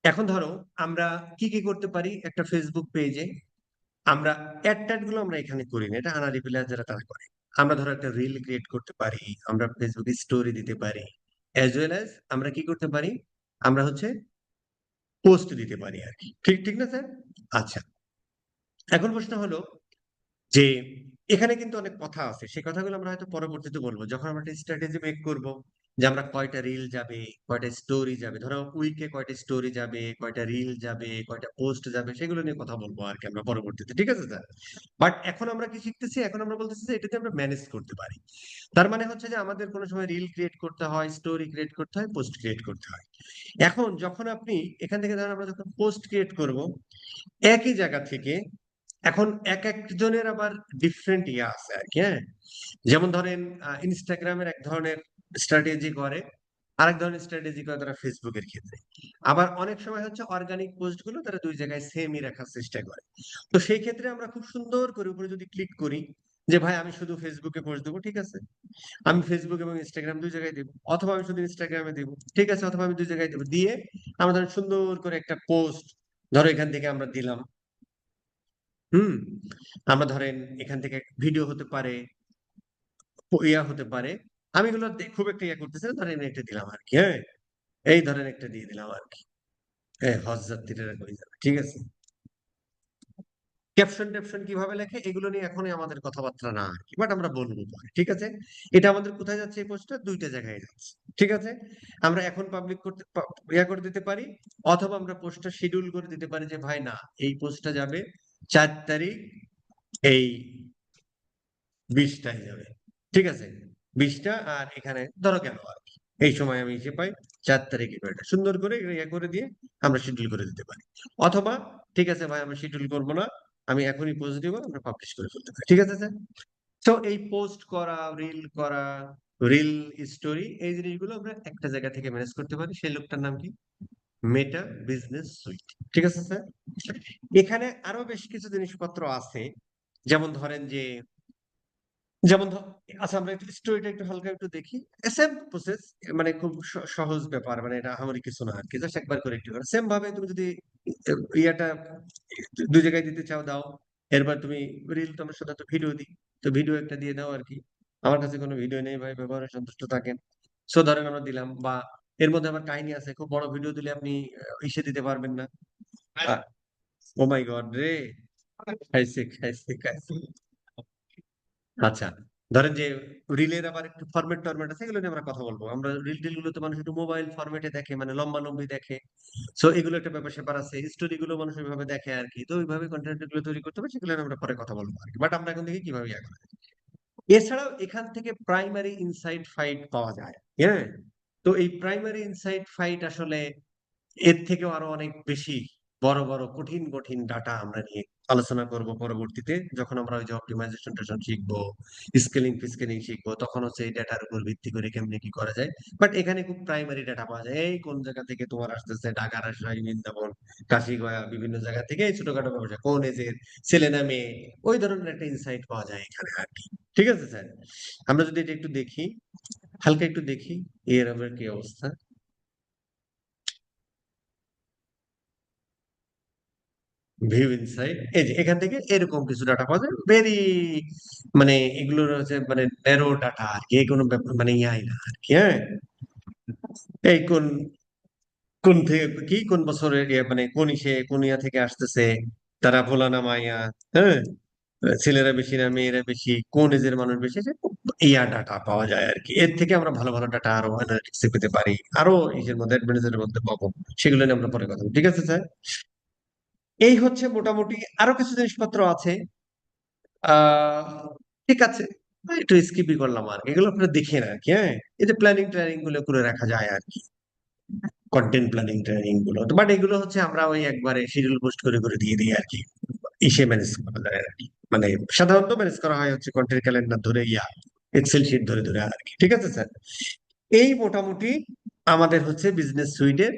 এখন ধরো আমরা কি কি করতে পারি একটা ফেসবুক পেজে। আমরা অ্যাড ট্যাড গুলো আমরা এখানে করি না, এটা আনারি প্লেয়ার যারা তারা করে। আমরা ধরো একটা রিল ক্রিয়েট করতে পারি, আমরা ফেসবুকে স্টোরি দিতে পারি, অ্যাজ ওয়েল অ্যাজ আমরা কি করতে পারি, আমরা হচ্ছে পোস্ট দিতে পারি আর কি। ঠিক ঠিক না স্যার? আচ্ছা, এখন প্রশ্ন হলো যে এখানে কিন্তু অনেক কথা আছে, সেই কথাগুলো আমরা হয়তো পরবর্তীতে বলবো যখন আমরা একটা স্ট্র্যাটেজি মেক করব, যে আমরা কয়টা রিল যাবে, কয়টা স্টোরি যাবে, ধরো উইকে কয়টা স্টোরি যাবে, কয়টা রিল যাবে, কয়টা পোস্ট যাবে, সেগুলো নিয়ে কথা বলবো আর কি আমরা পরবর্তীতে, ঠিক আছে স্যার? বাট এখন আমরা কি শিখতেছি, এখন আমরা বলতেছি যে এটাতে আমরা ম্যানেজ করতে পারি। তার মানে হচ্ছে যে আমাদের কোনো সময় রিল ক্রিয়েট করতে হয়, স্টোরি ক্রিয়েট করতে হয়, পোস্ট ক্রিয়েট করতে হয়। এখন যখন আপনি এখান থেকে ধরেন আমরা যখন পোস্ট ক্রিয়েট করব একই জায়গা থেকে, এখন এক একজনের আবার ডিফারেন্ট ইয়ে আছে আর কি, হ্যাঁ। যেমন ধরেন ইনস্টাগ্রামের এক ধরনের স্ট্র্যাটেজি করে, আরেক ধরনের স্ট্র্যাটেজি করে তারা ফেসবুকের ক্ষেত্রে। আবার অনেক সময় হচ্ছে অর্গানিক পোস্ট গুলো তারা দুই জায়গায় সেমই রাখার চেষ্টা করে। তো সেই ক্ষেত্রে আমরা খুব সুন্দর করে উপরে যদি ক্লিক করি যে ভাই আমি শুধু ফেসবুকে পোস্ট দেবো, ঠিক আছে, আমি ফেসবুক এবং ইনস্টাগ্রাম দুই জায়গায় দেবো, অথবা আমি শুধু ইনস্টাগ্রামে দেবো, ঠিক আছে, অথবা আমি দুই জায়গায় দেবো, দিয়ে আমরা ধরেন সুন্দর করে একটা পোস্ট ধরো এখান থেকে আমরা দিলাম। হুম, আমরা ধরেন এখান থেকে ভিডিও হতে পারে, ইয়া হতে পারে। আমি এগুলো খুব একটা ইয়া করতেছি না, ধরেন একটা দিলাম আর কি, হ্যাঁ। এই ধরেন একটা দিয়ে দিলাম আর কি, হ্যাঁ, হজ যাত্রীরা হয়ে যাবে, ঠিক আছে। ক্যাপশন ট্যাপশন কিভাবে লেখে এগুলো নিয়ে এখনই আমাদের কথাবার্তা না আর কি, বাট আমরা বলবো পরে, ঠিক আছে। এটা আমাদের কোথায় যাচ্ছে, এই পোস্টটা দুইটা জায়গায় যাচ্ছে, ঠিক আছে। আমরা এখন পাবলিক করতে ইয়া করে দিতে পারি, অথবা আমরা পোস্টটা শিডিউল করে দিতে পারি যে ভাই না, এই পোস্টটা যাবে 4 তারিখ, এই 20টায় যাবে, ঠিক আছে, 20টা, আর এখানে ধরো কেন আর কি এই সময় আমি এসে পাই 4 তারিখে করে, এটা সুন্দর করে ইয়ে করে দিয়ে আমরা শিডিউল করে দিতে পারি। অথবা ঠিক আছে ভাই, আমরা শিডিউল করবো না, আমি এখনই পোস্ট দিব, আমরা পাবলিশ করে ফেলতে পারি, ঠিক আছে স্যার? তো এই পোস্ট করা, রিল করা, রিল, স্টোরি, এই জিনিসগুলো আমরা একটা জায়গা থেকে ম্যানেজ করতে পারি, সেই লোকটার নাম কি, মেটা বিজনেস সুইট, ঠিক আছে স্যার? এখানে আরো বেশ কিছু জিনিসপত্র আছে, যেমন ধরেন যে, যেমন আচ্ছা আমরা একটু স্টোরিটা একটু হালকা একটু দেখি। সেম প্রসেস, মানে খুব সহজ ব্যাপার, মানে এটা আমারই কিছু না আর কি, জাস্ট একবার করে একটু করে সেম ভাবে তুমি যদি ইয়াটা দুই জায়গায় দিতে চাও দাও। এরপর তুমি রিল, তোমার সাথে তো ভিডিও দিই, তো ভিডিও একটা দিয়ে দাও আর কি। আমার কাছে কোনো ভিডিও নেই ভাই, ব্যবহারে সন্তুষ্ট থাকেন। সো ধরেন আমরা দিলাম, বা এর মধ্যে আবার কাহিনী আছে, খুব বড় ভিডিও দিলে আপনি ইসে দিতে পারবেন না। ও মাই গড রে, খাইছে খাইছে খাইছে। আচ্ছা, ধরেন যে রিলের আবার একটু ফরম্যাট টরম্যাট আছে, এগুলো নিয়ে আমরা কথা বলবো। আমরা রিল টিল গুলো তো মানুষ একটু মোবাইল ফরম্যাটে দেখে, মানে লম্বা লম্বি দেখে। সো এগুলো একটা ব্যাপার স্যাপার আছে, স্টোরি গুলো মানুষ ওইভাবে দেখে আর কি, তো ওইভাবে কন্টেন্ট গুলো তৈরি করতে হবে, সেগুলো নিয়ে আমরা পরে কথা বলবো আর কি, বাট আমরা এখন থেকে কিভাবে ইয়া করা যায়। এছাড়াও এখান থেকে প্রাইমারি ইনসাইট ফাইট পাওয়া যায়, হ্যাঁ। তো এই প্রাইমারি ইনসাইট ফাইট আসলে এর থেকেও আরো অনেক বেশি বড় বড় কঠিন কঠিন ডাটা আমরা নিয়ে আলোচনা করব পরবর্তীতে, যখন আমরা ওই যে অপটিমাইজেশন টেশন শিখবো, স্কেলিং ফিস্কেলিং শিখবো, তখন হচ্ছে এই ডাটার উপর ভিত্তি করে কেমনে কি করা যায়। বাট এখানে খুব প্রাইমারি ডাটা পাওয়া যায়, এই কোন জায়গা থেকে তোমার আসতেছে ঢাকা, রাজশাহী, বৃন্দাবন, কাশিগয়া, বিভিন্ন জায়গা থেকে এই ছোটখাটো ব্যবসা, কোন এজের ছেলে না মেয়ে, ওই ধরনের একটা ইনসাইট পাওয়া যায় এখানে আর কি, ঠিক আছে স্যার? আমরা যদি এটা একটু দেখি, হালকা একটু দেখি এর আবার কি অবস্থা। ভিউ ইনসাইট, এই যে এখান থেকে এরকম কিছু ডাটা পাওয়া যায়, ভেরি, মানে এগুলোর হচ্ছে মানে ন্যারো ডাটা আর কি, কোনো ব্যাপার মানে ইয়াই না আর কি, হ্যাঁ। এই কোন কোন থেকে কি কোন বছরের ইয়ে, মানে কোন ইসে কোন ইয়া থেকে আসতেছে, তারা ভোলা না মাইয়া, হ্যাঁ, ছেলেরা বেশি না মেয়েরা বেশি, কোন এজের মানুষ বেশি, যে ইয়া ডাটা পাওয়া যায় আর কি। এর থেকে আমরা ভালো ভালো ডাটা আরো অ্যানালিটিক্স পেতে পারি, আরো ইসের মধ্যে অ্যাডভান্টেজের মধ্যে পাবো, সেগুলো নিয়ে আমরা পরে কথা বলবো, ঠিক আছে স্যার? এই হচ্ছে মোটামুটি, আরো কিছু জিনিসপত্র আছে। আহ ঠিক আছে, একটু স্কিপই করলাম আর কি। এগুলো আপনারা দেখে না আর কি, হ্যাঁ। এই যে প্ল্যানিং ট্যানিং গুলো করে রাখা যায় আর কি, কন্টেন্ট প্ল্যানিং ট্রেনিং গুলো তো, বাট এগুলো হচ্ছে আমরা ওই একবারে শিডিউল পোস্ট করে করে দিয়ে দিই আর কি, ইসে ম্যানেজ করা যায় আর কি। মানে সাধারণত ম্যানেজ করা হয় হচ্ছে কন্টেন্ট ক্যালেন্ডার ধরে ইয়া, এক্সেল শিট ধরে ধরে আর কি। ঠিক আছে স্যার, এই মোটামুটি আমাদের হচ্ছে বিজনেস সুইটের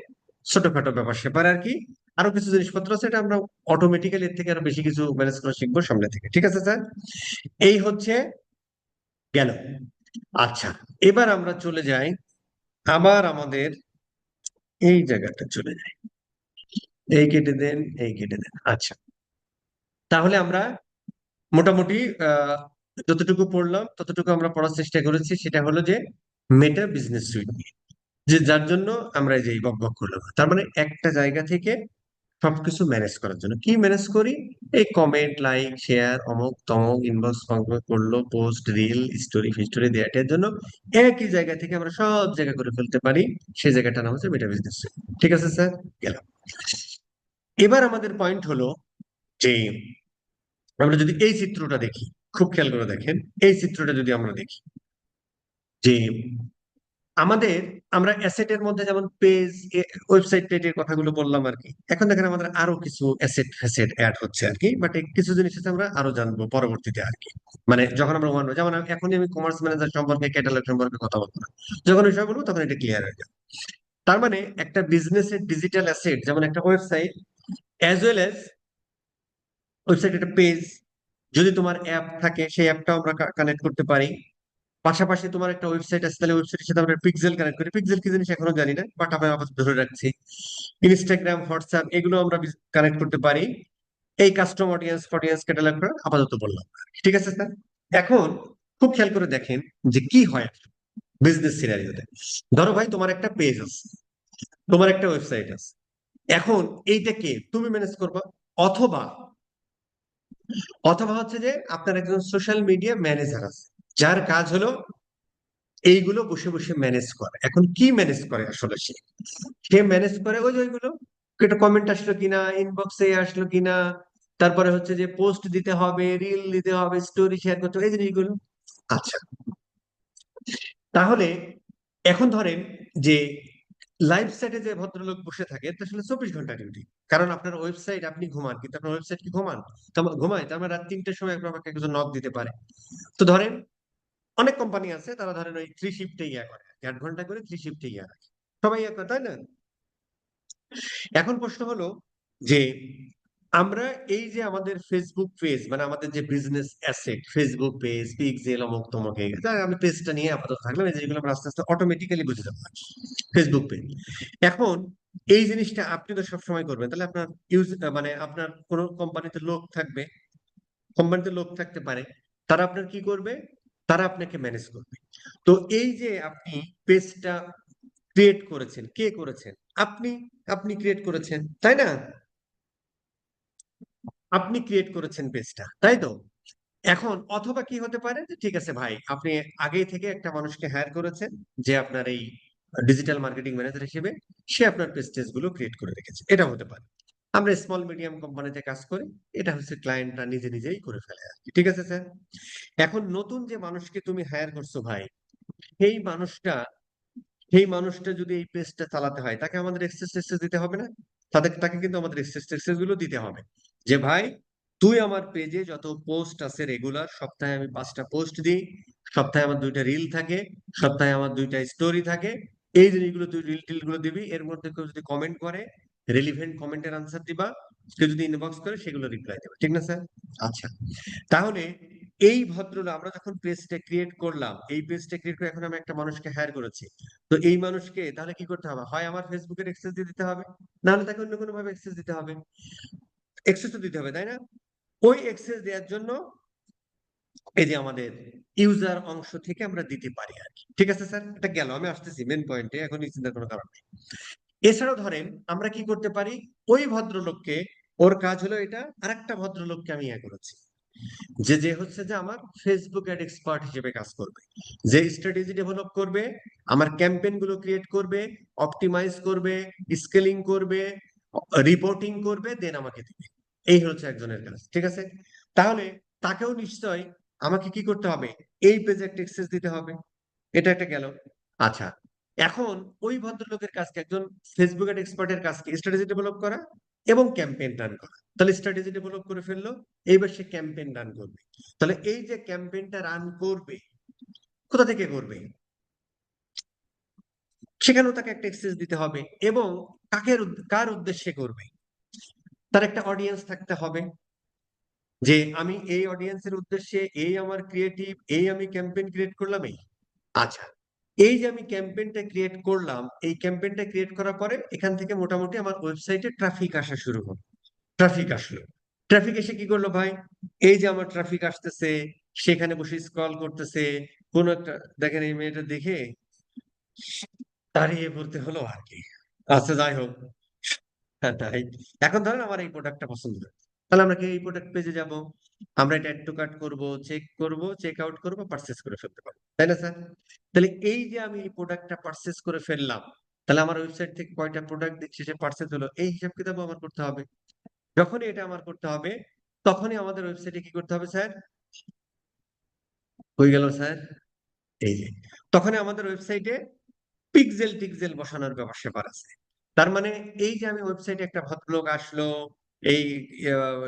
ছোটখাটো ব্যাপার স্যাপার আর কি। আরো কিছু জিনিসপত্র আছে, এটা আমরা অটোমেটিক্যালি এর থেকে আরো বেশি কিছু ম্যানেজ করা শিখবো সামনে থেকে। ঠিক আছে স্যার, এই হচ্ছে গেল। আচ্ছা, এবার আমরা চলে যাই আবার আমাদের এই জায়গাটা চলে যাই, এই কেটে দেন, এই কেটে দেন। আচ্ছা, তাহলে আমরা মোটামুটি আহ যতটুকু পড়লাম ততটুকু আমরা পড়ার চেষ্টা করেছি, সেটা হলো যে মেটা বিজনেস সুইট, যে যার জন্য আমরা এই যে এই বক বক করলাম। তার মানে একটা জায়গা থেকে সবকিছু ম্যানেজ করার জন্য কি ম্যানেজ করি, এই কমেন্ট, লাইক, শেয়ার, অমুক তমুক, ইনবক্স করলো, পোস্ট, রিল, স্টোরি ফিস্টোরি দেওয়াটার জন্য একই জায়গা থেকে আমরা সব জায়গা করে ফেলতে পারি। সেই জায়গাটার নাম হচ্ছে মেটা বিজনেস। ঠিক আছে স্যার, গেলাম। এবার আমাদের পয়েন্ট হলো যে আমরা যদি এই চিত্রটা দেখি, খুব খেয়াল করে দেখেন, এই চিত্রটা যদি আমরা দেখি যে আমাদের, আমরা অ্যাসেটের মধ্যে যেমন পেজ, ওয়েবসাইট পেজের কথাগুলো বললাম আর কি। এখন দেখেন আমাদের আরো কিছু অ্যাসেট ফ্যাসেট অ্যাড হচ্ছে আর কি, বাট কিছু জিনিস আছে আমরা আরো জানবো পরবর্তীতে আর কি। মানে যখন আমরা ওয়ান, যেমন এখনই আমি কমার্স ম্যানেজার সম্পর্কে, ক্যাটালগ সম্পর্কে কথা বলবো না, যখন ওইসব বলবো তখন এটা ক্লিয়ার হয়ে যাবে। তার মানে একটা বিজনেসের ডিজিটাল অ্যাসেট যেমন একটা website, as well as website একটা পেজ, যদি তোমার অ্যাপ থাকে সেই অ্যাপটাও আমরা কানেক্ট করতে পারি। পাশাপাশি তোমার একটা ওয়েবসাইট আছে, তাহলে ওয়েবসাইটের সাথে আমরা পিক্সেল কানেক্ট করি। পিক্সেল কি জিনিস এখনো জানি না, বাট আমি আপাতত ধরে রাখছি। ইনস্টাগ্রাম, হোয়াটসঅ্যাপ এগুলো আমরা কানেক্ট করতে পারি। এই কাস্টম অডিয়েন্স ফডিয়েন্স ক্যাটালগ আপাতত বললাম। ঠিক আছে স্যার, এখন খুব খেয়াল করে দেখেন যে কি হয় বিজনেস সিনারিওতে। ধরো ভাই তোমার একটা পেজ আছে, তোমার একটা ওয়েবসাইট আছে, এখন এইটাকে তুমি ম্যানেজ করবা, অথবা অথবা হচ্ছে যে আপনার একজন সোশ্যাল মিডিয়া ম্যানেজার আছে, যার কাজ হলো এইগুলো বসে বসে ম্যানেজ করে। এখন কি ম্যানেজ করে আসলে সে, সে ম্যানেজ করে ওই যে ওইগুলো, একটা কমেন্ট আসলো কিনা, ইনবক্সে আসলো কিনা, তারপরে হচ্ছে যে পোস্ট দিতে হবে, রিল দিতে হবে, স্টোরি শেয়ার করতে হবে, এই জিনিসগুলো। আচ্ছা, তাহলে এখন ধরেন যে লাইভ সাইটে যে ভদ্রলোক বসে থাকে তার আসলে 24 ঘন্টা ডিউটি। কারণ আপনার ওয়েবসাইট, আপনি ঘুমান কিন্তু আপনার ওয়েবসাইট কি ঘুমান? ঘুমায়, তার মানে রাত 3টের সময় আপনাকে একজন নক দিতে পারে। তো ধরেন অনেক কোম্পানি আছে, তারা ধরেন ওই 3 শিফটে ইয়া করে, 8 ঘন্টা করে 3 শিফটে ইয়া রাখে, সবাই ইয়া করে, তাই না? এখন প্রশ্ন হলো যে আমরা এই যে আমাদের ফেসবুক পেজ, মানে আমাদের যে business asset, Facebook page, pixel, অমুক তমুক, আমি পেজটা নিয়ে আপাতত থাকলাম, এই জিনিসগুলো আমরা আস্তে আস্তে অটোমেটিক্যালি বুঝে যাবো। ফেসবুক পেজ, এখন এই জিনিসটা আপনি তো সবসময় করবেন, তাহলে আপনার ইউজ, মানে আপনার কোনো কোম্পানিতে লোক থাকবে, কোম্পানিতে লোক থাকতে পারে, তারা আপনার কি করবে, তারা আপনাকে ম্যানেজ করবে। তো এই যে আপনি পেজটা ক্রিয়েট করেছেন, কে করেছেন? আপনি, আপনি ক্রিয়েট করেছেন, তাই না? আপনি ক্রিয়েট করেছেন পেজটা, তাই তো? এখন অথবা কি হতে পারে যে ঠিক আছে ভাই, আপনি আগে থেকে একটা মানুষকে হায়ার করেছেন, যে আপনার এই ডিজিটাল মার্কেটিং ম্যানেজার হিসেবে, সে আপনার পেজ টেজ গুলো ক্রিয়েট করে রেখেছে, এটা হতে পারে। আমরা স্মল মিডিয়াম কোম্পানিতে কাজ করি, এটা হচ্ছে ক্লায়েন্টরা নিজে নিজেই করে ফেলে আর কি। ঠিক আছে স্যার, এখন নতুন যে মানুষকে তুমি হায়ার করছো ভাই, সেই মানুষটা, সেই মানুষটা যদি এই পেজটা চালাতে হয়, তাকে আমাদের এক্সেস টেক্সেস দিতে হবে না? তাকে কিন্তু আমাদের এক্সেস টেক্সেস গুলো দিতে হবে, যে ভাই তুই আমার পেজে যত পোস্ট আছে রেগুলার, সপ্তাহে আমি 5টা পোস্ট দিই, সপ্তাহে আমার 2টা রিল থাকে, সপ্তাহে আমার 2টা স্টোরি থাকে, এই জিনিসগুলো তুই রিল টিল গুলো দিবি। এর মধ্যে কেউ যদি কমেন্ট করে, রেলিভেন্ট কমেন্টের আনসার দিবা, কেউ যদি ইনবক্স করে সেগুলো রিপ্লাই দেবে। ঠিক না স্যার? আচ্ছা, তাহলে এই ভদ্রলোক, আমরা যখন পেজটা ক্রিয়েট করলাম, এই পেজটা ক্রিয়েট করে এখন আমি একটা মানুষকে হায়ার করেছি, তো এই মানুষকে তাহলে কি করতে হবে, হয় আমার ফেসবুকের অ্যাক্সেস দিয়ে দিতে হবে, না হলে তাকে অন্য কোনো ভাবে অ্যাক্সেস দিতে হবে। অ্যাক্সেস তো দিতে হবে, তাই না? ওই অ্যাক্সেস দেওয়ার জন্য এই যে আমাদের ইউজার অংশ থেকে আমরা দিতে পারি আর কি। ঠিক আছে স্যার, এটা গেল, আমি আসতেছি মেন পয়েন্টে, এখন এই চিন্তার কোনো কারণ নেই। এছাড়াও ধরেন আমরা কি করতে পারি, ওই ভদ্রলোককে, ওর কাজ হলো এটা, আরেকটা ভদ্রলোককে আমি ইয়ে করেছি, যে যে হচ্ছে যে আমার ফেসবুক অ্যাড এক্সপার্ট হিসেবে কাজ করবে, যে স্ট্র্যাটেজি ডেভেলপ করবে, আমার ক্যাম্পেইন গুলো ক্রিয়েট করবে, অপটিমাইজ করবে, স্কেলিং করবে, রিপোর্টিং করবে, দেন আমাকে দিবে। এই হচ্ছে একজনের কাজ। ঠিক আছে, তাহলে তাকেও নিশ্চয় আমাকে কি করতে হবে, এই পেজে একটা অ্যাক্সেস দিতে হবে। এটা একটা গেল। আচ্ছা, এখন ওই ভদ্রলোকের কাজকে, একজন ফেসবুক এর এক্সপার্টের কাজকে স্ট্র্যাটেজি ডেভেলপ করা এবং ক্যাম্পেইন রান করা। তাহলে স্ট্র্যাটেজি ডেভেলপ করে ফেললো, এইবার সে ক্যাম্পেইন রান করবে। তাহলে এই যে ক্যাম্পেইনটা রান করবে, কোথা থেকে করবে, সেখানেও তাকে একটা এক্সেস দিতে হবে। এবং কার উদ্দেশ্যে করবে, তার একটা অডিয়েন্স থাকতে হবে, যে আমি এই অডিয়েন্সের উদ্দেশ্যে এই আমার ক্রিয়েটিভ, এই আমি ক্যাম্পেইন ক্রিয়েট করলাম এই। আচ্ছা, এই যে আমি ক্যাম্পেইনটা ক্রিয়েট করলাম, এই ক্যাম্পেইনটা ক্রিয়েট করার পরে এখান থেকে মোটামুটি আমার ওয়েবসাইটে ট্রাফিক আসা শুরু হলো। ট্রাফিক আসলো, ট্রাফিক এসে কি করলো ভাই, এই যে আমার ট্রাফিক আসতেছে, সেখানে বসে স্ক্রল করতেছে, কোন একটা, দেখেন এই মেয়েটা দেখে দাঁড়িয়ে পড়তে হলো আর কি। আচ্ছা যাই হোক, হ্যাঁ, তাই। এখন ধরেন আমার এই প্রোডাক্টটা পছন্দ হয়েছে, তাহলে আমরা কি এই প্রোডাক্ট পেজে যাব, আমরা এটা অ্যাড টু কার্ট করবো, চেক করবো, চেক আউট করবো, পারচেস করে ফেলতে পারবো, তাই না স্যার? তাহলে এই যে আমি এই প্রোডাক্টটা পারচেস করে ফেললাম, তাহলে আমার ওয়েবসাইট থেকে কয়টা প্রোডাক্ট দিচ্ছে সে পারচেস হলো, এই হিসাব কিতাব আমার করতে হবে। যখনই এটা আমার করতে হবে, তখনই আমাদের ওয়েবসাইটে কি করতে হবে স্যার, হয়ে গেল স্যার, এই যে, তখন আমাদের ওয়েবসাইটে পিক্সেল টিক্সেল বসানোর ব্যাপার আছে। তার মানে এই যে আমি ওয়েবসাইটে একটা ভদ্রলোক আসলো, এই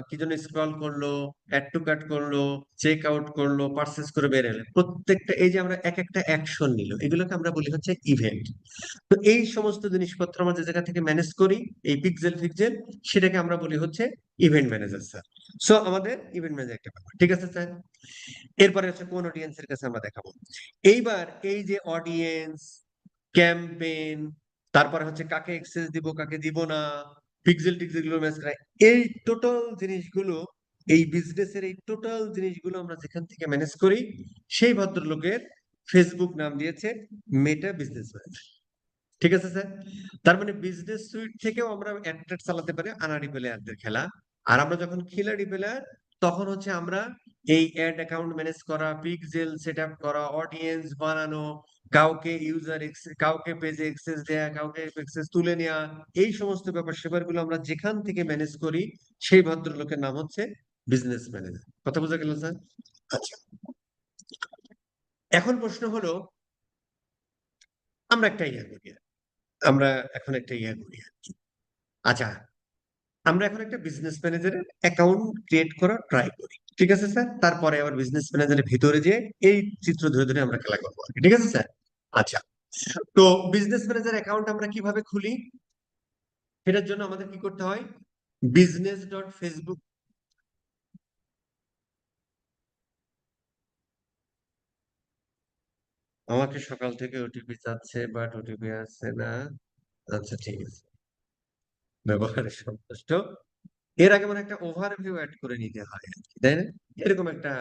কি জন্য স্ক্রল করলো, অ্যাড টু কার্ট করলো, চেক আউট করলো, পারচেস করে বের হলো, প্রত্যেকটা এই যে আমরা এক একটা অ্যাকশন নিল, এগুলোকে আমরা বলি হচ্ছে ইভেন্ট। তো এই সমস্ত জিনিসপত্র আমরা যে জায়গা থেকে ম্যানেজ করি, এই পিক্সেল ফিক্সেল, সেটাকে আমরা বলি হচ্ছে ইভেন্ট ম্যানেজার স্যার। সো আমাদের ইভেন্ট ম্যানেজার একটা ব্যাপার, ঠিক আছে স্যার। এরপরে হচ্ছে কোন অডিয়েন্সের কাছে আমরা দেখাবো। এইবার এই যে অডিয়েন্স, ক্যাম্পেইন, তারপরে হচ্ছে কাকে এক্সেস দিব কাকে দিব না, পিক্সেল টিক্সেল গুলো ম্যাচ করা, এই টোটাল জিনিসগুলো, এই বিজনেসের এই টোটাল জিনিসগুলো আমরা যেখান থেকে ম্যানেজ করি, সেই ভদ্রলোকের ফেসবুক নাম দিয়েছে মেটা বিজনেস ম্যানেজার। ঠিক আছে স্যার। তার মানে বিজনেস সুইট থেকেও আমরা অ্যাড চালাতে পারি আনাড়ি প্লেয়ারদের খেলা। আর আমরা যখন খিলাড়ি প্লেয়ার, তখন হচ্ছে আমরা এই অ্যাড অ্যাকাউন্ট ম্যানেজ করা, পিক্সেল সেট আপ করা, অডিয়েন্স বানানো, কাউকে কাউকে পেজে এক্সেস দেয়া, কাউকে এক্সেস তুলে নেওয়া, এই সমস্ত ব্যাপার স্যাপারগুলো আমরা যেখান থেকে ম্যানেজ করি, সেই ভদ্রলোকের নাম হচ্ছে বিজনেস ম্যানেজার। কথা বোঝা গেল স্যার? আচ্ছা, এখন প্রশ্ন হলো, আমরা একটা ইয়া করি, আমরা এখন একটা ইয়া করি। আচ্ছা, আমরা এখন একটা বিজনেস ম্যানেজারের অ্যাকাউন্ট ক্রিয়েট করার ট্রাই করি, ঠিক আছে স্যার? তারপরে আবার বিজনেস ম্যানেজারের ভিতরে যে এই চিত্র ধরে ধরে আমরা খেলা করবো আর কি, ঠিক আছে স্যার? আচ্ছা, তো বিজনেস ম্যানেজার অ্যাকাউন্ট আমরা কিভাবে খুলি, সেটার জন্য আমাদের কি করতে হয়, business.facebook। আমাকে সকাল থেকে ওটিপি চাচ্ছে, বাট ওটিপি আসছে না। আচ্ছা ঠিক আছে, ব্যবহারে সন্তুষ্ট। এর আগে মানে একটা ওভারভিউ অ্যাড করে নিতে হয় আর কি, তাই না? এরকম একটা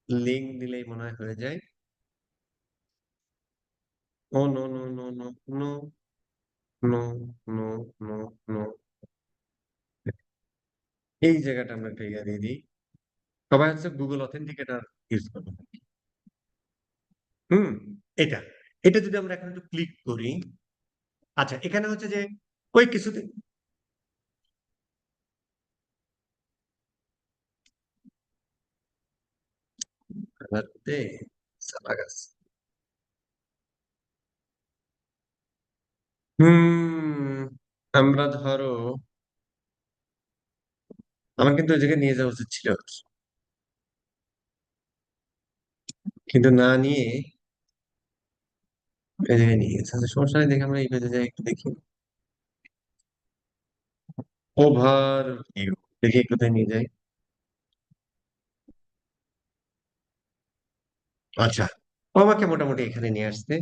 লিঙ্ক দিলেই মনে হয় হয়ে যায়। ও no no no no no no no no no, এই জায়গাটা আমরা একটা ইয়া দিয়ে দিই। সবাই হচ্ছে গুগল অথেন্টিকেটর ইউজ করবো। হুম, এটা এটা যদি আমরা এখন একটু ক্লিক করি, আচ্ছা এখানে হচ্ছে যে ওই কিছুদিন, হুম, আমরা ধরো, আমার কিন্তু ওই জায়গায় নিয়ে যাওয়া উচিত ছিল, কিন্তু না নিয়ে এই জায়গায় নিয়ে গেছে। আচ্ছা, সমস্যা নেই, দেখে আমরা এই পেজে যাই একটু দেখি। ওভার ভিউ, দেখি কোথায় নিয়ে যাই। আচ্ছা, ও আমাকে মোটামুটি এখানে নিয়ে আসতে,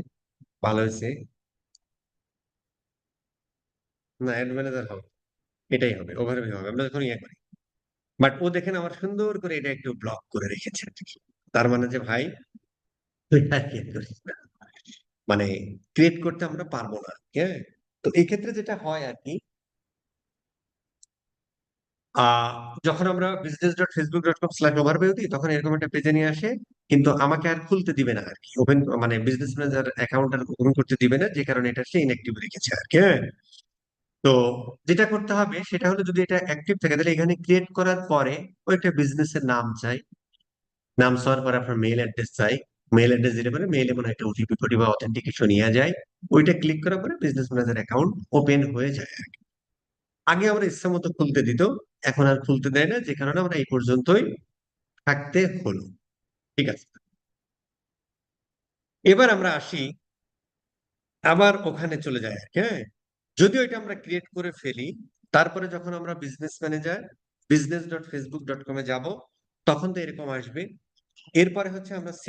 ভালো হয়েছে। না, অ্যাড ম্যানেজার হবে, এটাই হবে, ওভারভিউ হবে, আমরা যখন ইয়ে করি। বাট ও দেখেন আমার সুন্দর করে এটা একটু ব্লক করে রেখেছে আর কি। তার মানে যে ভাই, তুই আর create করিস না। মানে ক্রিয়েট করতে আমরা পারবো না, হ্যাঁ। তো এই ক্ষেত্রে যেটা হয় আর কি, আহ যখন আমরা business.facebook.com/overview দিই, তখন এরকম একটা পেজে নিয়ে আসে, কিন্তু আমাকে আর খুলতে দিবে না আর কি, ওপেন মানে বিজনেস ম্যানেজার অ্যাকাউন্ট আর ওপেন করতে দিবে না, যে কারণে এটা সে ইনঅ্যাক্টিভ রেখেছে আর কি, হ্যাঁ। তো যেটা করতে হবে সেটা হলো, যদি এটা অ্যাক্টিভ থাকে তাহলে এখানে ক্রিয়েট করার পরে ও একটা বিজনেসের নাম চাই, নাম চাওয়ার পরে আপনার মেইল অ্যাড্রেস চাই, মেইল অ্যাড্রেস দিলে পরে মেইলে মনে হয় একটা ওটিপি কোড বা অথেন্টিকেশন নিয়ে যায়, ওইটা ক্লিক করার পরে বিজনেস ম্যানেজার অ্যাকাউন্ট ওপেন হয়ে যায়। আগে আমরা ইচ্ছা মতো খুলতে দিত, এখন আর খুলতে দেয় না, যে কারণে আমরা এই পর্যন্তই থাকতে হলো। ঠিক আছে। এবার আমরা আসি আবার ওখানে চলে যাই আর কি, হ্যাঁ। যদিও এটা আমরা ক্রিয়েট করে ফেলি, তারপরে যখন আমরা বিজনেস ম্যানেজার business.facebook.com-এ যাব, তখন তো এরকম আসবে। এরপরে হচ্ছে আমরা একটু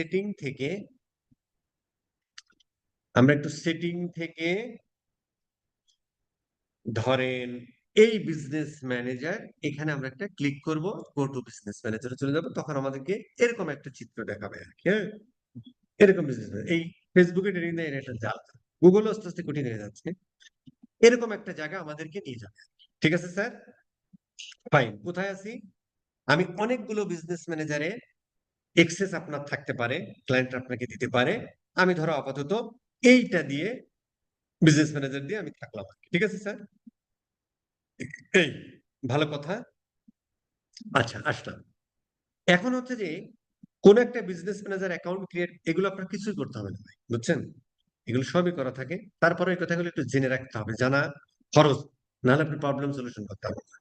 সেটিং থেকে ধরেন এই বিজনেস ম্যানেজার, এখানে আমরা একটা ক্লিক করব, গো টু বিজনেস ম্যানেজারে চলে যাব, তখন আমাদেরকে এরকম একটা চিত্র দেখাবে আর কি, হ্যাঁ। এরকম বিজনেস এই ফেসবুকে ট্রেনিং দেয়, এটা যা গুগল আস্তে আস্তে কঠিন হয়ে যাচ্ছে, এরকম একটা জায়গা আমাদেরকে নিয়ে যাবে। ঠিক আছে স্যার, ফাইন। কোথায় আছি আমি? অনেকগুলো বিজনেস ম্যানেজারে এক্সেস আপনার থাকতে পারে, ক্লায়েন্ট আপনাকে দিতে পারে। আমি ধরো আপাতত এইটা দিয়ে, বিজনেস ম্যানেজার দিয়ে আমি থাকলাম আর কি। ঠিক আছে স্যার, এই ভালো কথা। আচ্ছা, আসলাম। এখন হচ্ছে যে কোন একটা বিজনেস ম্যানেজার অ্যাকাউন্ট ক্রিয়েট, এগুলো আপনার কিছুই করতে হবে না ভাই, বুঝছেন? এগুলো সবই করা থাকে। তারপরে এই কথাগুলো একটু জেনে রাখতে হবে, জানা খরচ, নাহলে আপনি প্রবলেম সলিউশন করতে হবে না।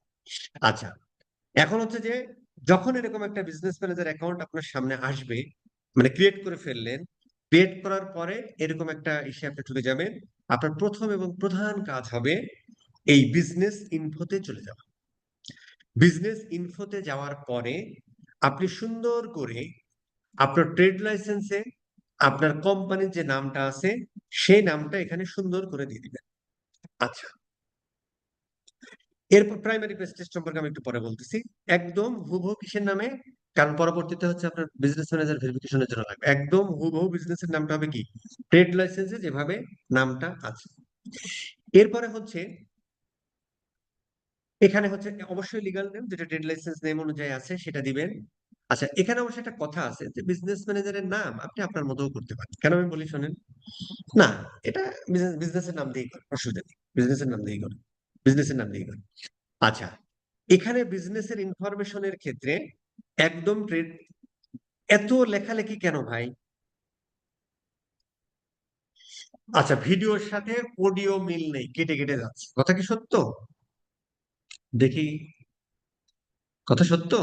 আচ্ছা, এখন হচ্ছে যে যখন এরকম একটা বিজনেস ম্যানেজার অ্যাকাউন্ট আপনার সামনে আসবে, মানে ক্রিয়েট করে ফেললেন, ক্রিয়েট করার পরে এরকম একটা ইসে আপনি ঢুকে যাবেন। আপনার প্রথম এবং প্রধান কাজ হবে এই বিজনেস ইনফোতে চলে যাওয়া। বিজনেস ইনফোতে যাওয়ার পরে আপনি সুন্দর করে আপনার ট্রেড লাইসেন্সে আপনার কোম্পানির যে নামটা আছে, সেই নামটা এখানে সুন্দর করে দিয়ে দিবেন। আচ্ছা, এরপর প্রাইমারি প্রেস্টিজ সম্পর্কে আমি একটু পরে বলতেছি। একদম হুবহু কিসের নামে? কারণ পরবর্তীতে হচ্ছে আপনার বিজনেস ম্যানেজার ভেরিফিকেশনের জন্য লাগবে। একদম হুবহু বিজনেসের নামটা হবে কি, ট্রেড লাইসেন্সে যেভাবে নামটা আছে। এরপরে হচ্ছে এখানে হচ্ছে অবশ্যই লিগ্যাল নেম, যেটা ট্রেড লাইসেন্স নেম অনুযায়ী আছে সেটা দিবেন। আচ্ছা, এখানে অবশ্যই একটা কথা আছে যে বিজনেস ম্যানেজারের নাম আপনি আপনার মতো করতে পারেন। কেন আমি বলি শোনেন, না, এটা বিজনেসের নাম দিয়েই করে, অসুবিধা নেই, বিজনেসের নাম দিয়েই করে, বিজনেসের নাম দিয়েই করে। আচ্ছা, এখানে বিজনেসের ইনফরমেশনের ক্ষেত্রে একদম ট্রেড, এত লেখালেখি কেন ভাই? আচ্ছা, ভিডিওর সাথে অডিও মিল নেই, কেটে কেটে যাচ্ছে, কথা কি সত্য? দেখি, কথা সত্য?